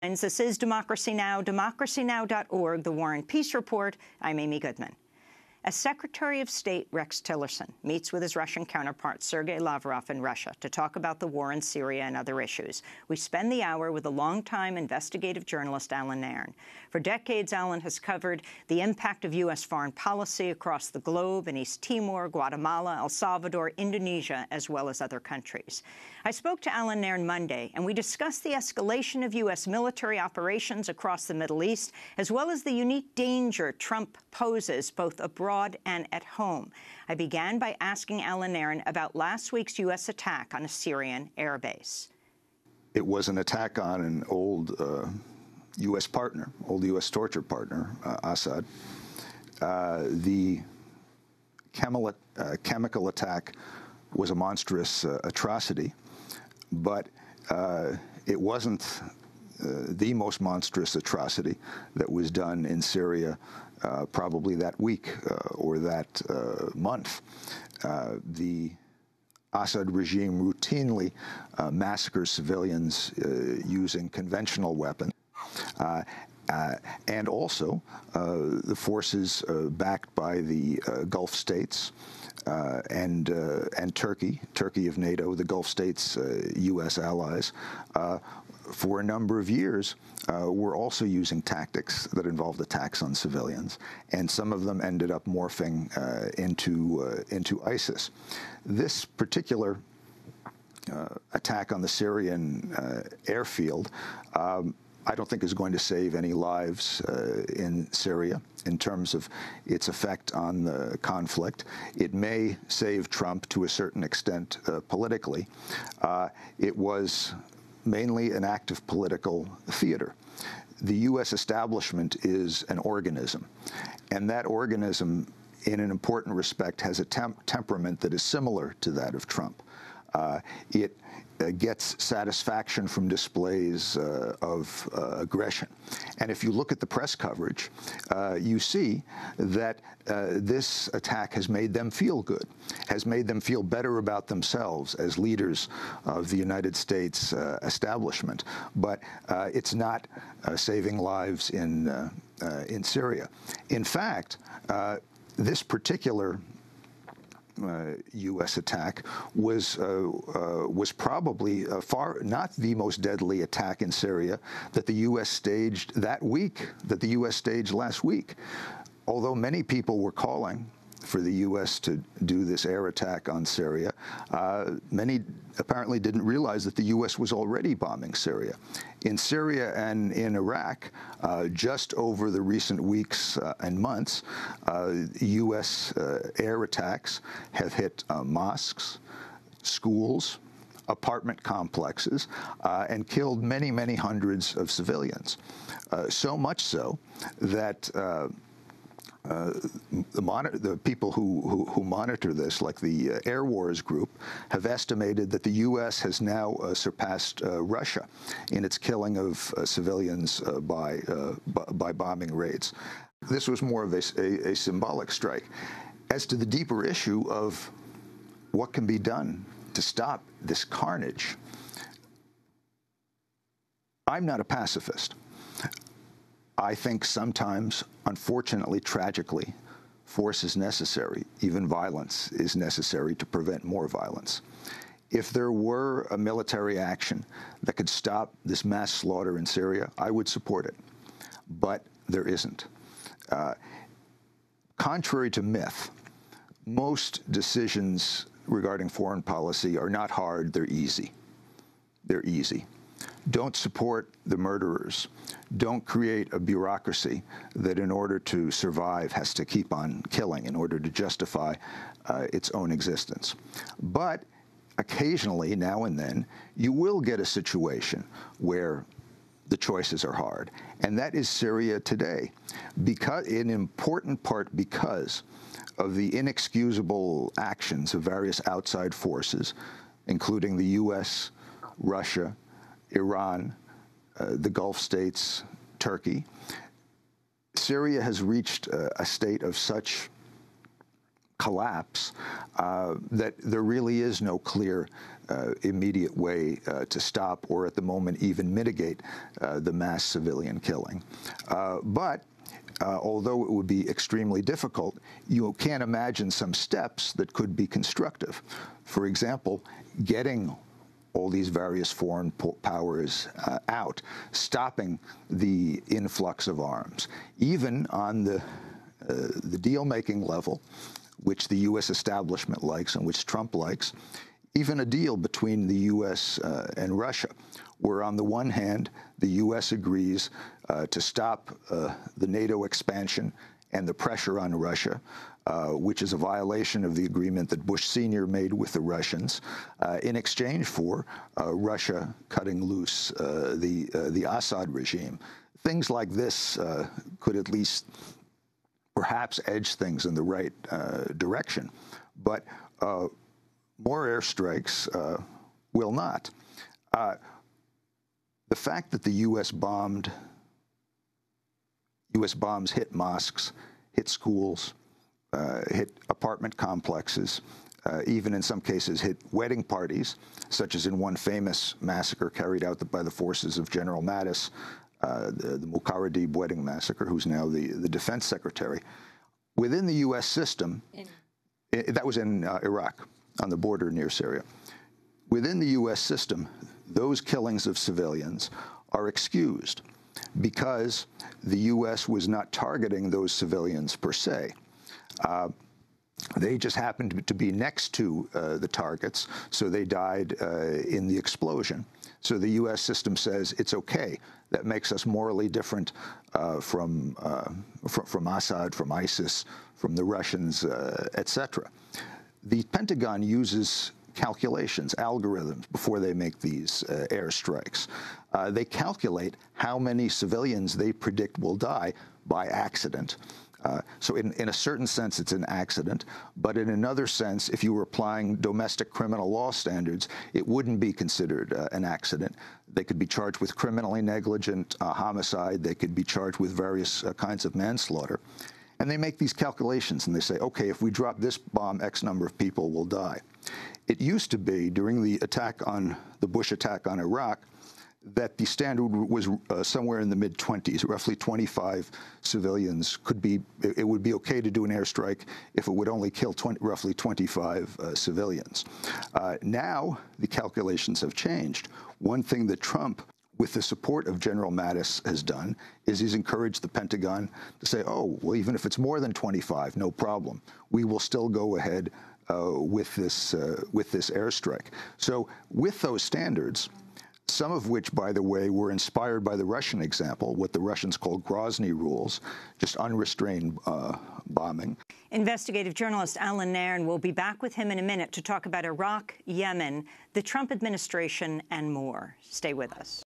This is Democracy Now!, democracynow.org, The War and Peace Report. I'm Amy Goodman. As Secretary of State Rex Tillerson meets with his Russian counterpart Sergei Lavrov in Russia to talk about the war in Syria and other issues, we spend the hour with a longtime investigative journalist, Allan Nairn. For decades, Allan has covered the impact of U.S. foreign policy across the globe in East Timor, Guatemala, El Salvador, Indonesia, as well as other countries. I spoke to Allan Nairn Monday, and we discussed the escalation of U.S. military operations across the Middle East, as well as the unique danger Trump poses both abroad and at home. I began by asking Allan Nairn about last week's U.S. attack on a Syrian airbase. It was an attack on an old U.S. partner, old U.S. torture partner, Assad. The chemical attack was a monstrous atrocity, but it wasn't the most monstrous atrocity that was done in Syria probably that week or that month. The Assad regime routinely massacres civilians using conventional weapons. And also the forces backed by the Gulf states and Turkey of NATO, the Gulf states' U.S. allies, for a number of years were also using tactics that involved attacks on civilians, and some of them ended up morphing into ISIS. This particular attack on the Syrian airfield I don't think is going to save any lives in Syria in terms of its effect on the conflict. It may save Trump to a certain extent politically. It was mainly an act of political theater. The U.S. establishment is an organism, and that organism, in an important respect, has a temperament that is similar to that of Trump. It gets satisfaction from displays of aggression. And if you look at the press coverage, you see that this attack has made them feel good, has made them feel better about themselves as leaders of the United States establishment. But it's not saving lives in Syria. In fact, this particular U.S. attack was probably not the most deadly attack in Syria that the U.S. staged that week, that the U.S. staged last week. Although many people were calling for the U.S. to do this air attack on Syria, many apparently didn't realize that the U.S. was already bombing Syria. In Syria and in Iraq, just over the recent weeks and months, U.S. air attacks have hit mosques, schools, apartment complexes, and killed many, many hundreds of civilians. So much so that the people who monitor this, like the Air Wars Group, have estimated that the U.S. has now surpassed Russia in its killing of civilians by bombing raids. This was more of a symbolic strike. As to the deeper issue of what can be done to stop this carnage, I'm not a pacifist. I think sometimes, unfortunately, tragically, force is necessary. Even violence is necessary to prevent more violence. If there were a military action that could stop this mass slaughter in Syria, I would support it. But there isn't. Contrary to myth, most decisions regarding foreign policy are not hard, they're easy. They're easy. Don't support the murderers. Don't create a bureaucracy that in order to survive has to keep on killing in order to justify its own existence. But occasionally, now and then, you will get a situation where the choices are hard. And that is Syria today, because, in important part because of the inexcusable actions of various outside forces, including the U.S., Russia, Iran, the Gulf states, Turkey. Syria has reached a state of such collapse, that there really is no clear immediate way to stop or at the moment even mitigate the mass civilian killing. But although it would be extremely difficult, you can imagine some steps that could be constructive. For example, getting all these various foreign powers out, stopping the influx of arms, even on the deal-making level, which the U.S. establishment likes and which Trump likes, even a deal between the U.S. And Russia, where on the one hand, the U.S. agrees to stop the NATO expansion and the pressure on Russia, which is a violation of the agreement that Bush Sr. made with the Russians, in exchange for Russia cutting loose the Assad regime. Things like this could at least perhaps edge things in the right direction. But more airstrikes will not. The fact that the U.S. bombs hit mosques, hit schools, hit apartment complexes, even in some cases hit wedding parties, such as in one famous massacre carried out by the forces of General Mattis, the Muqarrardib wedding massacre, who's now the defense secretary. Within the U.S. system, that was in Iraq, on the border near Syria. Within the U.S. system, those killings of civilians are excused because the U.S. was not targeting those civilians per se. They just happened to be next to the targets, so they died in the explosion. So the U.S. system says it's okay. That makes us morally different from Assad, from ISIS, from the Russians, etc. The Pentagon uses calculations, algorithms, before they make these airstrikes. They calculate how many civilians they predict will die by accident. So in a certain sense, it's an accident. But in another sense, if you were applying domestic criminal law standards, it wouldn't be considered an accident. They could be charged with criminally negligent homicide. They could be charged with various kinds of manslaughter. And they make these calculations, and they say, OK, if we drop this bomb, X number of people will die. It used to be, during the Bush attack on Iraq, that the standard was somewhere in the mid-20s, roughly 25 civilians it would be okay to do an airstrike if it would only kill roughly 25 civilians. Now, the calculations have changed. One thing that Trump, with the support of General Mattis, has done is he's encouraged the Pentagon to say, oh, well, even if it's more than 25, no problem. We will still go ahead with this airstrike. So with those standards, some of which, by the way, were inspired by the Russian example, what the Russians call Grozny rules, just unrestrained bombing. Investigative journalist Allan Nairn will be back with him in a minute to talk about Iraq, Yemen, the Trump administration, and more. Stay with us.